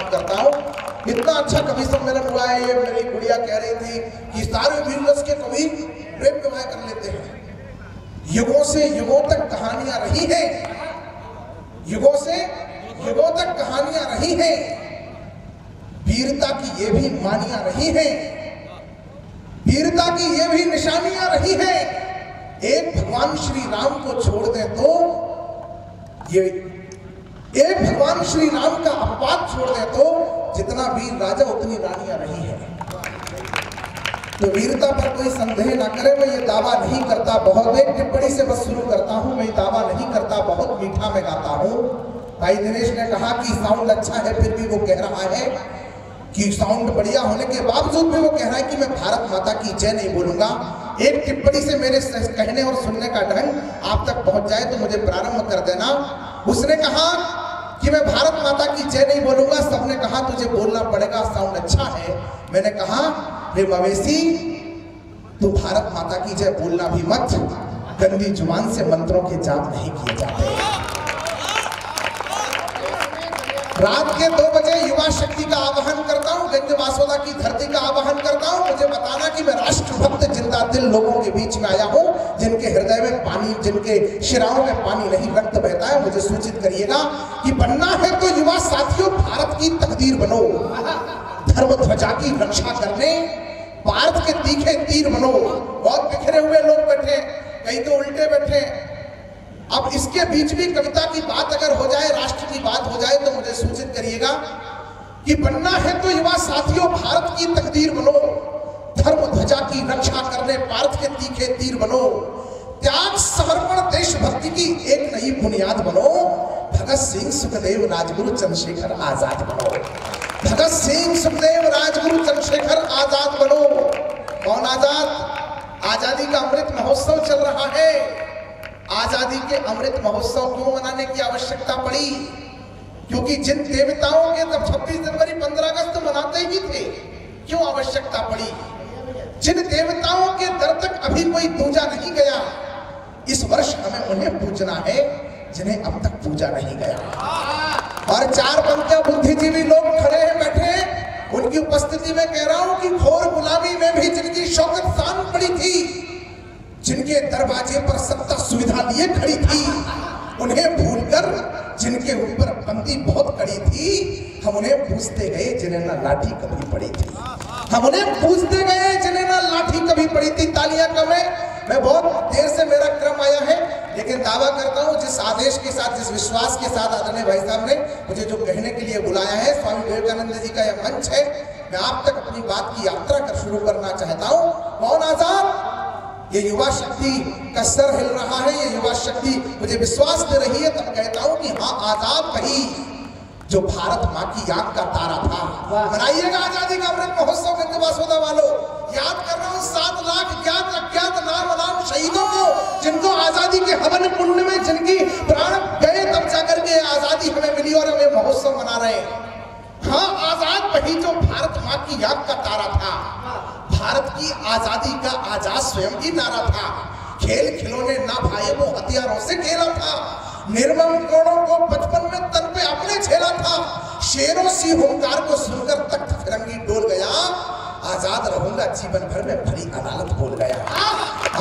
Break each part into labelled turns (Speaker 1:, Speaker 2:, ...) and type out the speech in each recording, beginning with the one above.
Speaker 1: प्रणाम करता हूँ। इतना अच्छा कवि सम्मेलन हुआ है। ये मेरी गुड़िया कह रही थी कि सारे वीर रस के कवि प्रेम विवाह कर लेते हैं। युगों से युगों तक कहानियां रही हैं, युगों से युगों तक कहानियां रही हैं, वीरता की ये भी मानियां रही हैं, वीरता की ये भी निशानियां रही हैं। एक भगवान श्री राम को छोड़ दें तो ये एक भगवान श्री राम का अपवाद छोड़ दें तो जितना वीर राजा उतनी रानियां रही है। तो वीरता पर कोई संदेह ना करे। मैं ये दावा नहीं करता, बहुत एक टिप्पणी से बस शुरू करता हूँ। मैं दावा नहीं करता, बहुत मीठा में गाता हूँ। भाई दिनेश ने कहा कि साउंड अच्छा है, फिर भी वो कह रहा है कि साउंड बढ़िया होने के बावजूद भी वो कह रहा है कि मैं भारत माता की जय नहीं बोलूंगा। एक टिप्पणी से मेरे कहने और सुनने का ढंग आप तक पहुंच जाए तो मुझे प्रारंभ कर देना। उसने कहा कि मैं भारत माता की जय नहीं बोलूंगा, सबने कहा तुझे बोलना पड़ेगा, साउंड अच्छा है। मैंने कहा रे मवेशी, तू भारत माता की जय बोलना भी मत, गंदी जुबान से मंत्रों के जाप नहीं किए जाते। रात के 2 बजे युवा शक्ति का आवाहन करता हूँ, गंज वासोदा की धरती का आवाहन करता हूँ। मुझे बताना कि मैं राष्ट्रभक्त जिंदा दिल लोगों के बीच में आया हूँ, जिनके हृदय में पानी, जिनके शिराओं में पानी नहीं रक्त बहता है। मुझे सूचित करिएगा कि बनना है तो युवा साथियों भारत की तकदीर बनो, धर्म ध्वजा की रक्षा करने भारत के तीखे तीर बनो। बहुत बिखरे हुए लोग बैठे, कई तो उल्टे बैठे। अब इसके बीच भी कविता की बात अगर हो जाए, राष्ट्र की बात हो जाए तो मुझे सूचित करिएगा कि बनना है तो युवा साथियों भारत की तकदीर बनो, धर्म ध्वजा की रक्षा करने भारत के तीखे तीर बनो, त्याग समर्पण देशभक्ति की एक नई बुनियाद बनो, भगत सिंह सुखदेव राजगुरु चंद्रशेखर आजाद बनो, भगत सिंह सुखदेव राजगुरु चंद्रशेखर आजाद बनो। कौन आजाद? आजादी का अमृत महोत्सव चल रहा है। आजादी के अमृत महोत्सव क्यों मनाने की आवश्यकता पड़ी? क्योंकि जिन देवताओं के तब 26 जनवरी 15 अगस्त मनाते ही थे, क्यों आवश्यकता पड़ी? जिन देवताओं के दर तक अभी कोई पूजा नहीं गया, इस वर्ष हमें उन्हें पूजना है जिन्हें अब तक पूजा नहीं गया। और 4 पंक्तियां बुद्धिजीवी लोग खड़े हैं, बैठे, उनकी उपस्थिति में कह रहा हूं कि घोर गुलामी में भी जिनकी शौकत शान पड़ी थी, जिनके दरवाजे पर सत्ता सुविधा लिए खड़ी थी, उन्हें भूलकर जिनके ऊपर बंदी बहुत कड़ी थी, हम उन्हें पूछते गए जिन्हें ना लाठी कभी पड़ी थी, हम उन्हें पूछते गए जिन्हें ना लाठी कभी पड़ी थी। तालियां कम है, मैं बहुत देर से मेरा क्रम आया है, लेकिन दावा करता हूं जिस आदेश के साथ, जिस विश्वास के साथ आदरणीय भाई साहब ने मुझे जो कहने के लिए बुलाया है, स्वामी विवेकानंद जी का यह मंच है, मैं आप तक अपनी बात की यात्रा कर शुरू करना चाहता हूं। कौन आजाद? ये युवा शक्ति का सर हिल रहा है, ये युवा शक्ति मुझे विश्वास दे रही है, तब कहता हूं कि हाँ, आजाद वही जो भारत माँ की आंख का तारा था। मनाइएगा आजादी का अमृत महोत्सव गंज वासोदा वालों। याद कर रहा हूँ 7 लाख ज्ञात अज्ञात नाम शहीदों को, जिनको आजादी के हवन कुंड में जिनकी प्राण गए, तब जाकर के आजादी हमें मिली और हमें महोत्सव मना रहे हैं। हाँ, आजाद वही जो भारत माँ की आंख का तारा था, भारत की आजादी का आजाद स्वयं ही नारा था। खेल खिलौने ना भाई, वो हथियारों से खेला था, निर्मम कोड़ों को बचपन में तन पे अपने झेला था, शेरों सी हुंकार को सुनकर तख्त फिरंगी डोल गया, आजाद रहूंगा जीवन भर में भरी अदालत बोल गया,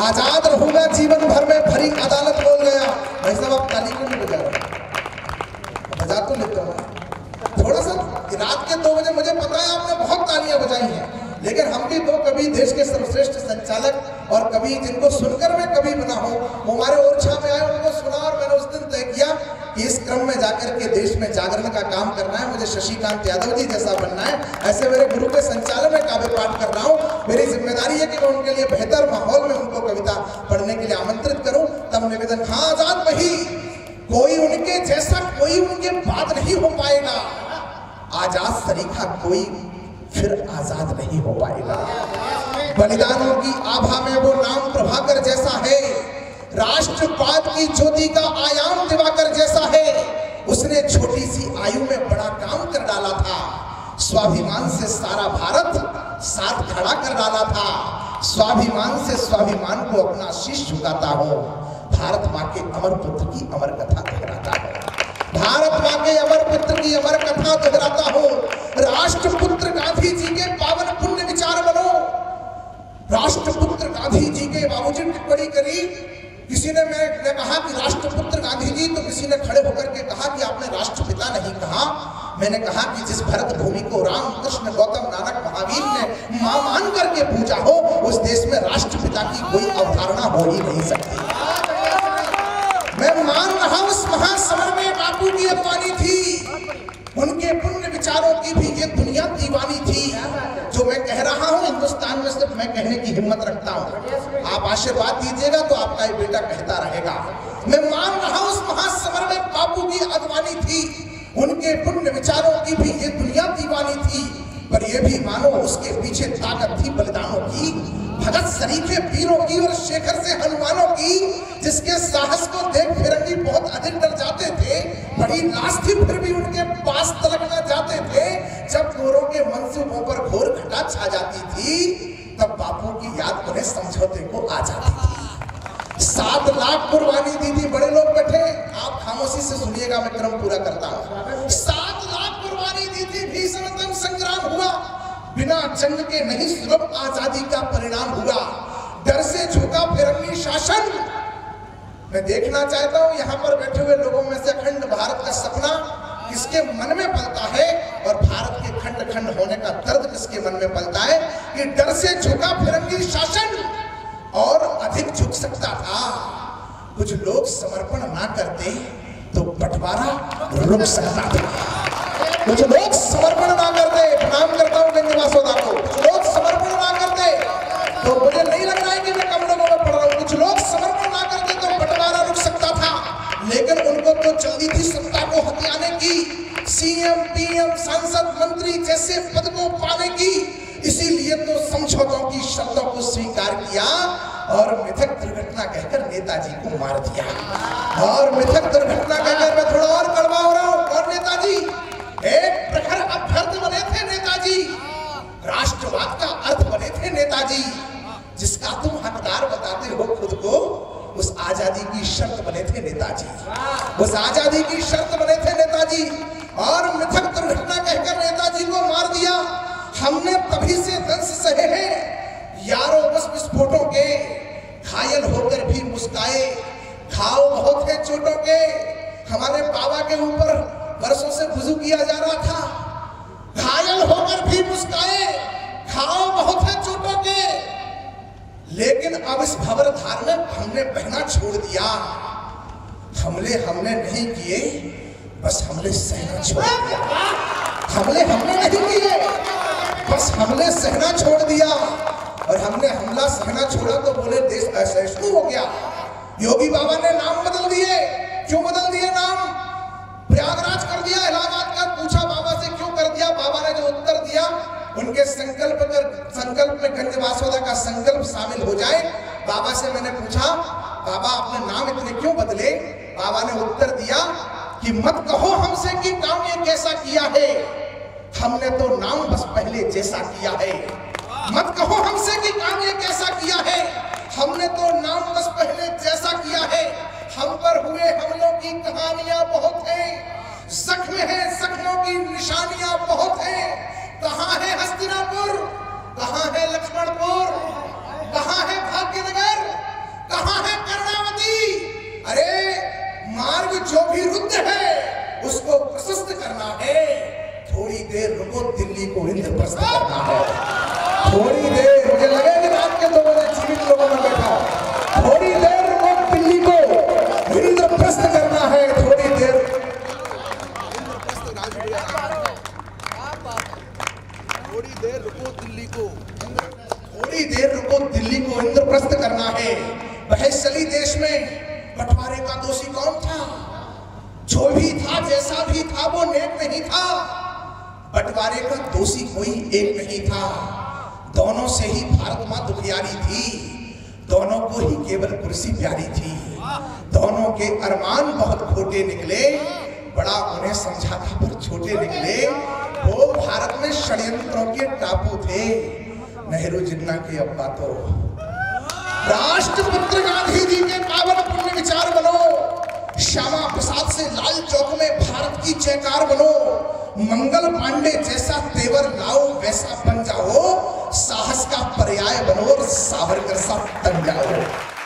Speaker 1: आजाद रहूंगा जीवन भर में भरी अदालत बोल गया। भाई साहब आप ताली क्यों नहीं बजा रहे? बजा तो लेता हूँ थोड़ा सा। रात के 2 बजे मुझे पता है आपने बहुत तालियां बजाई हैं, लेकिन हम भी तो कभी देश के सर्वश्रेष्ठ संचालक और कभी जिनको सुनकर मैं कभी बना हूं, हमारे ओरछा में आए, उनको सुना और मैंने उस दिन तय किया कि इस क्रम में जाकर के देश में जागरण का काम करना है, मुझे शशिकांत यादव जी जैसा बनना है। ऐसे मेरे गुरु के संचालन में काव्य पाठ कर रहा हूँ। मेरी जिम्मेदारी है कि मैं उनके लिए बेहतर माहौल में उनको कविता पढ़ने के लिए आमंत्रित करूँ। तब निवेदन, हाँ, आजाद वही, कोई उनके जैसा, कोई उनके बाद नहीं हो पाएगा, आजाद सरीखा कोई फिर आजाद नहीं हो पाएगा। बलिदानों की आभा में वो नाम प्रभाकर जैसा है, राष्ट्रवाद की ज्योति का आयाम दिवाकर जैसा है, उसने छोटी सी आयु में बड़ा काम कर डाला था, स्वाभिमान से सारा भारत साथ खड़ा कर डाला था, स्वाभिमान से स्वाभिमान को अपना शीश झुकाता हूँ, भारत माँ के अमर पुत्र की अमर कथा दोहराता हूँ, भारत माँ के अमर पुत्र की अमर कथा दोहराता हूँ। बापूजी टिप्पणी करी, किसी ने मैं कहा कि राष्ट्रपुत्र गांधी जी, तो किसी ने खड़े होकर के कहा कि आपने राष्ट्रपिता नहीं कहा। मैंने कहा कि जिस भरत भूमि को राम कृष्ण गौतम नानक महावीर ने मां मान करके पूजा हो, उस देश में राष्ट्रपिता की कोई अवधारणा हो ही नहीं सकती। मैं मान रहा हूं उस महासमर में बापू की अगवानी थी, उनके पुण्य विचारों की भी ये दुनिया दीवानी थी। जो मैं कह रहा हूं हिंदुस्तान में सिर्फ मैं कहने की हिम्मत रखता हूं, आप आशीर्वाद दीजिएगा तो आपका ये बेटा कहता रहेगा। मैं मान रहा हूं उस महासमर में बापू की अगवानी थी, उनके पुण्य विचारों की भी ये दुनिया दीवानी थी। पर ये भी मानो उसके पीछे ताकत थी बलिदानों की, भगत सरीखे वीरों की और शेखर से हनुमानों की, जिसके साहस को देख फिरंगी बहुत अधिक डर जाते थे। बड़ी लाश थी फिर भी उनके पास तलक न जाते थे। जब गोरों के मंसूबों पर घोर घटा छा जाती थी, तब बापू की याद उन्हें समझौते को आ जाती थी। 7 लाख कुर्बानी दी थी। बड़े लोग बैठे, आप खामोशी से सुनिएगा, मैं क्रम पूरा करता हूँ। 7 लाख कुर्बानी दी थी, भीषणतम संग्राम हुआ, बिना जंग के नहीं सुलभ आजादी का परिणाम हुआ। डर से झुका फिरंगी शासन। मैं देखना चाहता हूं यहां पर बैठे हुए लोगों में से अखंड भारत का सपना किसके मन में पलता है, और भारत के खंड खंड होने का दर्द किसके मन में पलता है कि डर से झुका फिरंगी शासन और अधिक झुक सकता था। कुछ लोग समर्पण ना करते तो बंटवारा रुक सकता था। कुछ लोग समर्पण ना करते, प्रणाम करता हूं गंज वासोदा को, कुछ लोग समर्पण ना करते तो मुझे नहीं लग रहा है कि मैं कम लोगों में पढ़ रहा हूं, कुछ लोग समर्पण ना करते तो बंटवारा रुक सकता था। लेकिन उनको तो जल्दी थी सत्ता को हथियाने की, सीएम पीएम सांसद मंत्री जैसे पद को पाने की। इसीलिए तो समझौतों की शर्तों को स्वीकार किया और मिथक दुर्घटना कहकर नेताजी को मार दिया। और मिथक दुर्घटना कहकर मैं थोड़ा और कड़वा हो रहा हूं। और नेताजी एक प्रखर अभ्यर्थी बने थे नेताजी, राष्ट्रवाद का अर्थ बने थे नेताजी, जिसका तुम हकदार बताते हो खुद को, उस आजादी की शर्त बने थे नेताजी, उस आजादी की शर्त बने थे नेताजी। और मिथक दुर्घटना कहकर नेताजी को मार दिया। हमने तभी से दंश सहे हैं यारों बस विस्फोटों के, घायल होकर भी मुस्काए, घाव बहुत है चोटों के। हमारे बाबा के ऊपर वर्षों से वुजू किया जा रहा था, घायल होकर भी मुस्काए, घाव बहुत है चोटों के। लेकिन अब इस भंवर धार में हमने बहना छोड़ दिया। हमले हमने नहीं किए, बस हमले सहना छोड़ दिया। हमले हमने नहीं किए, बस हमले सहना छोड़ दिया। और हमने हमला सहना छोड़ा तो बोले देश असहिष्णु हो गया। योगी बाबा ने नाम बदल दिए। क्यों बदल दिए नाम? प्रयागराज कर दिया, इलाहाबाद का। पूछा बाबा से क्यों कर दिया? बाबा ने जो उत्तर दिया, उनके संकल्प में गंज वासोदा का संकल्प शामिल हो जाए। बाबा से मैंने पूछा, बाबा आपने नाम इतने क्यों बदले? बाबा ने उत्तर दिया कि मत कहो हमसे कि काम ये कैसा किया है, हमने तो नाम बस पहले जैसा किया है। मत कहो हमसे कि काम ये कैसा किया है, हमने तो नाम बस पहले जैसा किया है। हम पर हुए हमलों की कहानियां बहुत हैं, जख्म है जख्मों की निशानियां बहुत हैं। कहाँ है हस्तिनापुर, कहाँ है लक्ष्मणपुर, कहाँ है भाग्यनगर, कहाँ है कर्णावती? अरे मार्ग जो भी रुद्ध है उसको प्रशस्त करना है। थोड़ी देर रुको, दिल्ली को इंद्रप्रस्थ करना है। थोड़ी देर, मुझे लगे कि रात के 2 बजे जीवित लोगों में बैठा, थोड़ी देर रुको, दिल्ली को इंद्रप्रस्थ करना है। थोड़ी देर,
Speaker 2: थोड़ी देर रुको, दिल्ली को,
Speaker 1: थोड़ी देर रुको, दिल्ली को इंद्रप्रस्थ करना है। बहस चली देश में, बंटवारे का दोषी कौन था? जो भी था, जैसा भी था, वो नेक नहीं था। बंटवारे का दोषी कोई एक नहीं था। दोनों से ही भारत मां दुखियारी थी, दोनों को ही केवल कुर्सी प्यारी थी। दोनों के अरमान बहुत खोटे निकले, बड़ा उन्हें समझा था पर छोटे निकले। वो भारत में षड्यंत्रों के टापू थे, नेहरू जिन्ना के अब्बा तो। राष्ट्रपुत्र गांधी जी के पावन पुण्य विचार बनो, श्यामा प्रसाद से लाल चौक में भारत की जयकार बनो। मंगल पांडे जैसा तेवर लाओ, वैसा बन जाओ, साहस का पर्याय बनो और सावरकर सा तन जाओ।